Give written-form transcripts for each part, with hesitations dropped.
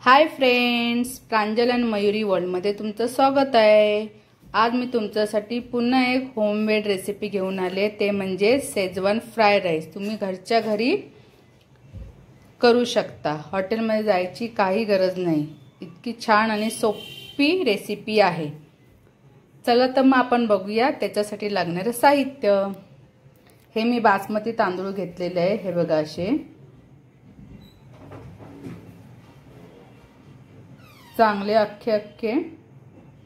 Hi friends, प्रांजल आणि मयुरी वर्ल्डमध्ये तुमचं स्वागत आहे। आज मी तुमच्यासाठी पुन्हा एक होममेड रेसिपी घेऊन आले, ते म्हणजे शेजवान फ्राईड राईस। तुम्ही घरच्या घरी करू शकता, हॉटेलमध्ये जायची काही गरज नाही। इतकी छान आणि सोपी रेसिपी आहे। चला तर मग आपण बघूया त्याच्यासाठी लागणारे साहित्य। हे मी बासमती तांदूळ घेतलेले आहे, हे बघा असे चांगले अख्खे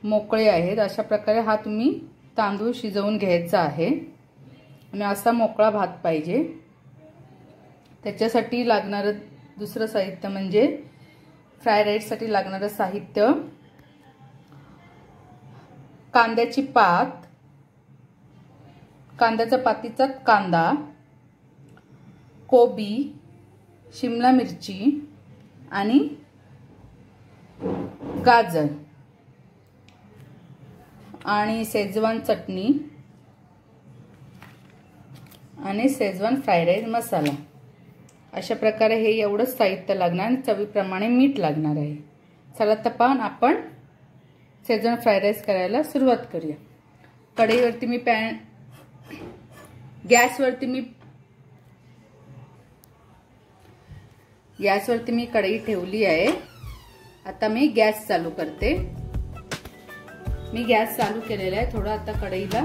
मोकळे आहेत। अशा प्रकारे हा तुम्ही तांदूळ शिजवून घ्यायचा आहे आणि असा मोकळा भात पाहिजे। त्याच्यासाठी लागणारे दुसरं साहित्य म्हणजे फ्राईड राईस साठी लागणारे साहित्य: कांद्याची पात, कांद्याच्या पातीचा कांदा, कोबी, शिमला मिरची आणि गाजर आणि शेजवान चटणी आणि शेजवान फ्राईड राईस मसाला। अशा प्रकारे हे एवढंच साहित्य लागणार आणि चवीप्रमाणे मीठ लागणार आहे। चला तर पण आपण शेजवान फ्राईड राईस करायला सुरुवात करूया। कढईवरती मी गॅसवरती मी कढई ठेवली आहे। आता मी गॅस चालू करते। मी गॅस चालू केलेला आहे। थोडं आता कढईला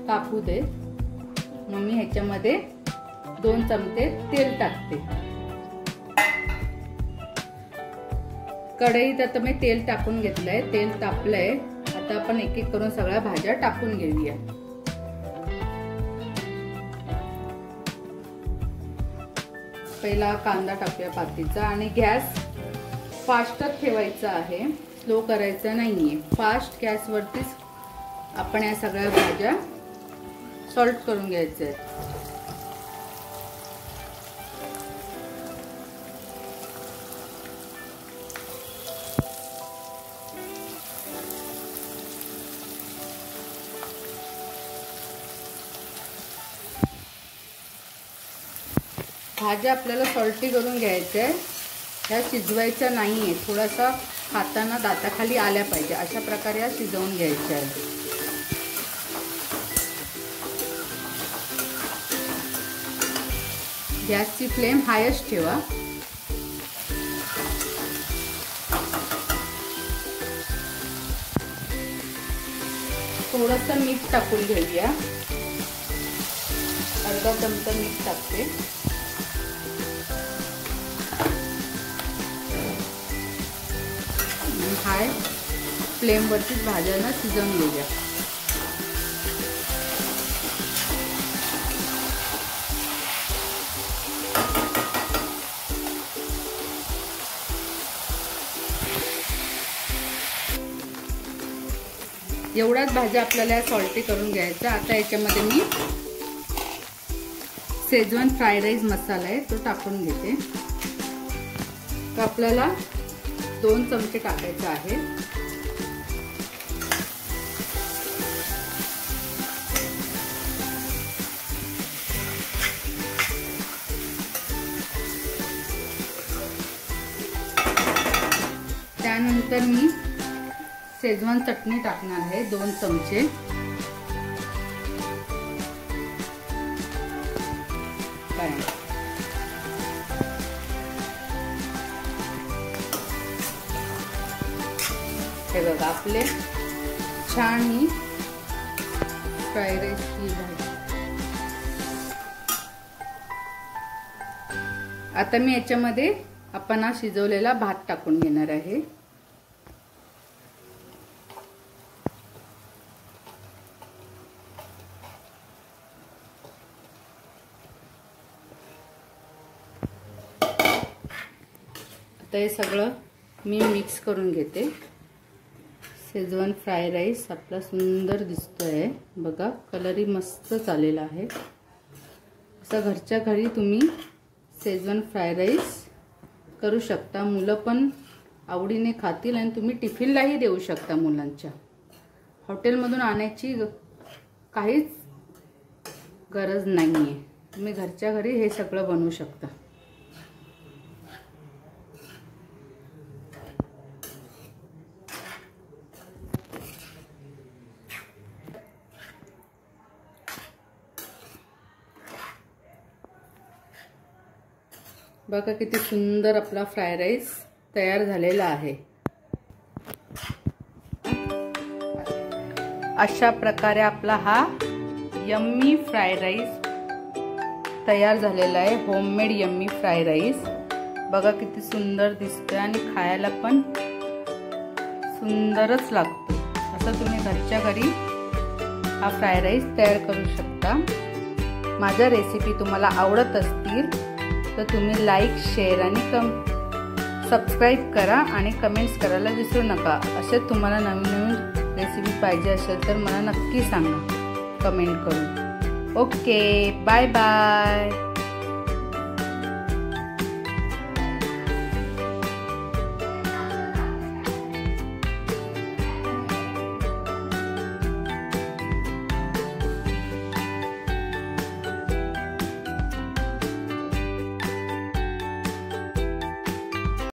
तापू दे। मग मी ह्याच्यामध्ये 2 चमचे तेल टाकते। कढईत आता मी तेल टाकून घेतलंय, तेल तापलंय। आता आपण एक एक करून सगळ्या भाज्या टाकून घेऊया। पहिला कांदा टाकूया पातीचा आणि गॅस फास्टच ठेवायचा आहे, स्लो करायचा नाहीये। फास्ट गॅसवरतीच आपण या सगळ्या भाज्या सॉल्ट करून घ्यायच्या आहेत। भाज्या आपल्याला सॉल्टी करून घ्यायच्या आहे, ह्या शिजवायच्या नाहीये। थोडासा खाताना दाताखाली आल्या पाहिजे, अशा प्रकारे ह्या शिजवून घ्यायच्या आहे। गॅसची फ्लेम हायच ठेवा। थोडंसं मीठ टाकून घेऊया, अर्धा चमचा मीठ टाकते। हाय फ्लेम वरतीच भाज्यांना शिजवून घेऊया। एवढ्याच भाज्या आपल्याला सॉल्टी करून घ्यायच्या। आता याच्यामध्ये मी शेजवान फ्राईड राईस मसाला आहे तो टाकून घेते। तर आपल्याला 2 चमचे टाकायचे आहे। त्यानंतर मी शेजवान चटणी टाकणार आहे 2 चमचे। हे बघा आपले छान ही फ्राईड राईसची भाजी। आता मी याच्यामध्ये आपण हा शिजवलेला भात टाकून घेणार आहे। आता हे सगळं मी मिक्स करून घेते। शेजवान फ्राईड राईस आपला सुंदर दिसतोय बघा, कलरही मस्त आलेला आहे। असं घरच्या घरी तुम्ही शेजवान फ्राईड राईस करू शकता। मुलं पण आवडीने खातील आणि तुम्ही टिफिनलाही देऊ शकता मुलांच्या। हॉटेलमधून आणायची काहीच गरज नाहीये, तुम्ही घरच्या घरी हे सगळं बनवू शकता। बघा किती सुंदर आपला फ्राय राईस तयार झालेला आहे। अशा प्रकारे आपला हा यम्मी फ्राय राईस तयार झालेला आहे। होममेड यम्मी फ्राय राईस बघा किती सुंदर दिसतोय आणि खायला पण सुंदरच लागतो। असं तुम्ही घरच्या घरी हा फ्राय राईस तयार करू शकता। माझ्या रेसिपी तुम्हाला आवडत असतील तर तुम्ही लाईक, शेअर आणि सबस्क्राईब करा आणि कमेंट्स करायला विसरू नका। असे तुम्हाला नवीन नवीन रेसिपी पाहिजे असेल तर मला नक्की सांगा कमेंट करून। Okay, bye bye.